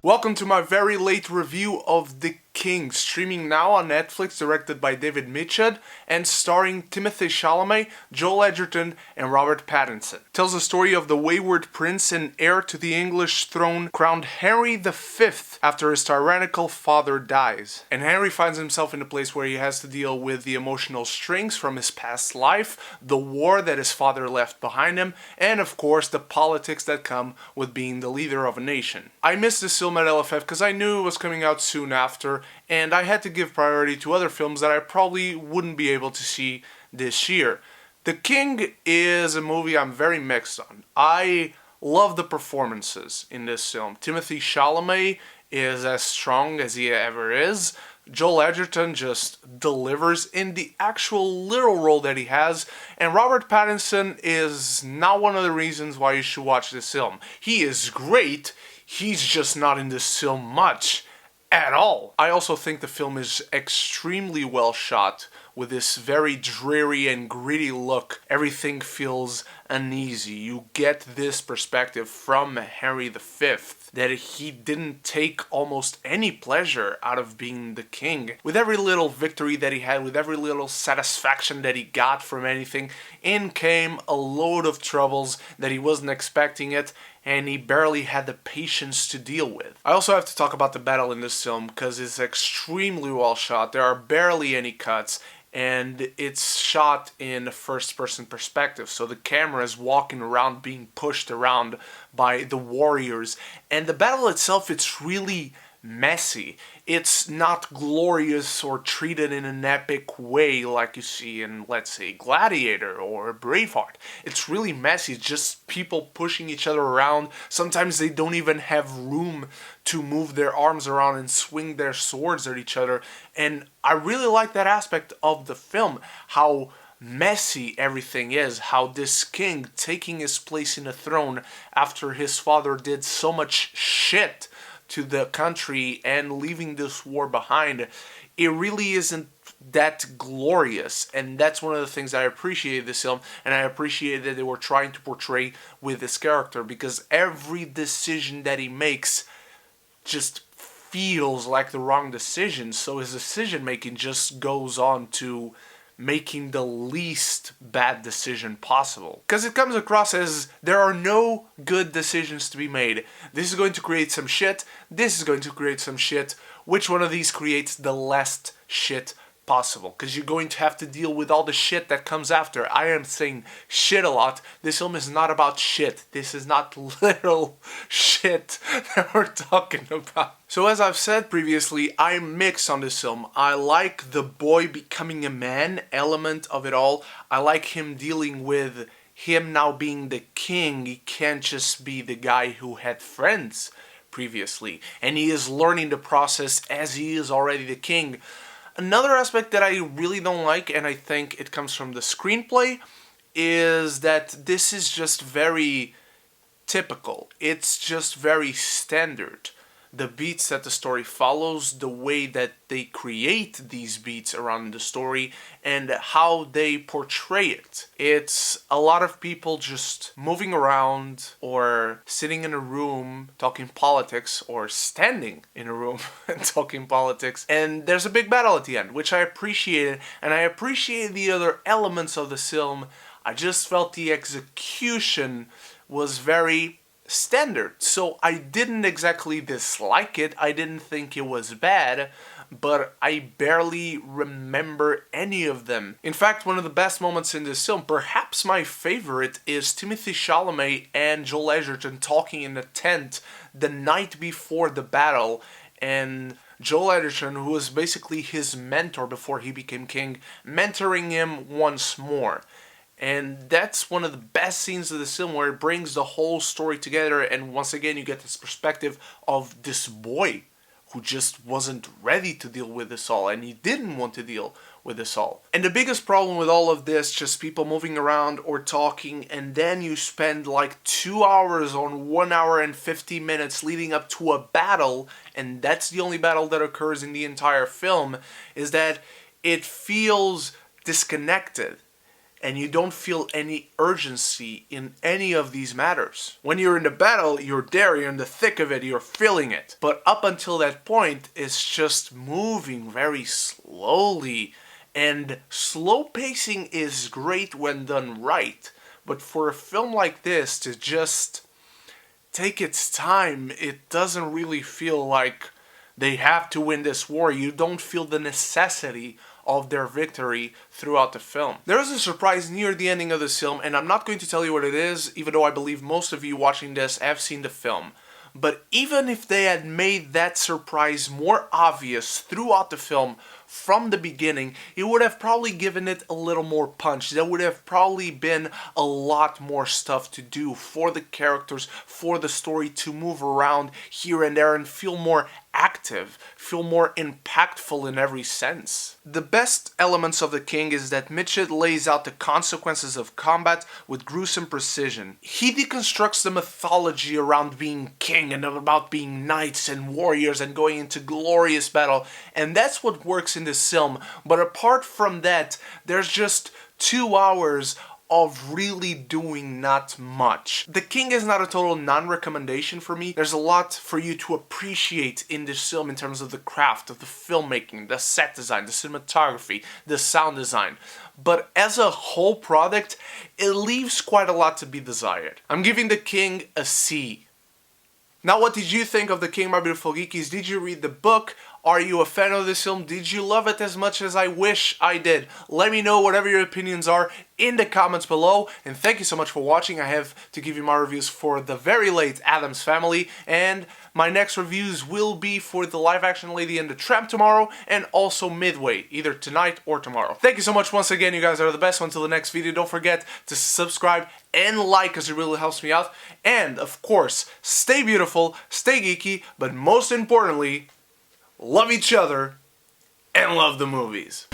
Welcome to my very late review of The King, streaming now on Netflix, directed by David Michôd and starring Timothée Chalamet, Joel Edgerton, and Robert Pattinson. It tells the story of the wayward prince and heir to the English throne crowned Henry V after his tyrannical father dies. And Henry finds himself in a place where he has to deal with the emotional strings from his past life, the war that his father left behind him, and of course the politics that come with being the leader of a nation. I missed this film at LFF because I knew it was coming out soon after, and I had to give priority to other films that I probably wouldn't be able to see this year. The King is a movie I'm very mixed on. I love the performances in this film. Timothée Chalamet is as strong as he ever is. Joel Edgerton just delivers in the actual little role that he has, and Robert Pattinson is not one of the reasons why you should watch this film. He is great, he's just not in this film much at all. I also think the film is extremely well shot with this very dreary and gritty look. Everything feels uneasy. You get this perspective from Henry V that he didn't take almost any pleasure out of being the king. With every little victory that he had, with every little satisfaction that he got from anything, in came a load of troubles that he wasn't expecting it, and he barely had the patience to deal with. I also have to talk about the battle in this film because it's extremely well shot. There are barely any cuts, and it's shot in a first-person perspective, so the camera is walking around, being pushed around by the warriors, and the battle itself, it's really messy. It's not glorious or treated in an epic way like you see in, let's say, Gladiator or Braveheart. It's really messy. It's just people pushing each other around. Sometimes they don't even have room to move their arms around and swing their swords at each other. And I really like that aspect of the film, how messy everything is, how this king taking his place in the throne after his father did so much shit to the country and leaving this war behind, it really isn't that glorious. And that's one of the things I appreciate this film, and I appreciate that they were trying to portray with this character, because every decision that he makes just feels like the wrong decision, so his decision making just goes on to making the least bad decision possible. Because it comes across as there are no good decisions to be made. This is going to create some shit, this is going to create some shit. Which one of these creates the less shit possible? Because you're going to have to deal with all the shit that comes after. I am saying shit a lot. This film is not about shit. This is not literal shit that we're talking about. So as I've said previously, I'm mixed on this film. I like the boy becoming a man element of it all. I like him dealing with him now being the king. He can't just be the guy who had friends previously. And he is learning the process as he is already the king. Another aspect that I really don't like, and I think it comes from the screenplay, is that this is just very typical. It's just very standard. The beats that the story follows, the way that they create these beats around the story, and how they portray it. It's a lot of people just moving around, or sitting in a room talking politics, or standing in a room and talking politics, and there's a big battle at the end, which I appreciated, and I appreciated the other elements of the film. I just felt the execution was very standard, so I didn't exactly dislike it. I didn't think it was bad, but I barely remember any of them. In fact, one of the best moments in this film, perhaps my favorite, is Timothée Chalamet and Joel Edgerton talking in a tent the night before the battle, and Joel Edgerton, who was basically his mentor before he became king, mentoring him once more. And that's one of the best scenes of the film, where it brings the whole story together, and once again you get this perspective of this boy who just wasn't ready to deal with this all, and he didn't want to deal with this all. And the biggest problem with all of this, just people moving around or talking, and then you spend like 2 hours on 1 hour and 50 minutes leading up to a battle, and that's the only battle that occurs in the entire film, is that it feels disconnected. and you don't feel any urgency in any of these matters. When you're in the battle, you're there, you're in the thick of it, you're feeling it. But up until that point, it's just moving very slowly. And slow pacing is great when done right. But for a film like this to just take its time, it doesn't really feel like they have to win this war. You don't feel the necessity of their victory throughout the film. There is a surprise near the ending of this film, and I'm not going to tell you what it is, even though I believe most of you watching this have seen the film. But even if they had made that surprise more obvious throughout the film from the beginning, it would have probably given it a little more punch. There would have probably been a lot more stuff to do for the characters, for the story to move around here and there and feel more active, feel more impactful in every sense. The best elements of The King is that Michôd lays out the consequences of combat with gruesome precision. He deconstructs the mythology around being king and about being knights and warriors and going into glorious battle, and that's what works in this film. But apart from that, there's just 2 hours of really doing not much. The King is not a total non-recommendation for me. There's a lot for you to appreciate in this film in terms of the craft, of the filmmaking, the set design, the cinematography, the sound design. But as a whole product, it leaves quite a lot to be desired. I'm giving The King a C. Now, what did you think of The King, my beautiful geekies? Did you read the book? Are you a fan of this film? Did you love it as much as I wish I did? Let me know whatever your opinions are in the comments below. And thank you so much for watching. I have to give you my reviews for the very late Addams Family. And my next reviews will be for the live-action Lady and the Tramp tomorrow. And also Midway, either tonight or tomorrow. Thank you so much once again. You guys are the best. Until the next video, don't forget to subscribe and like, because it really helps me out. And, of course, stay beautiful, stay geeky, but most importantly, love each other and love the movies.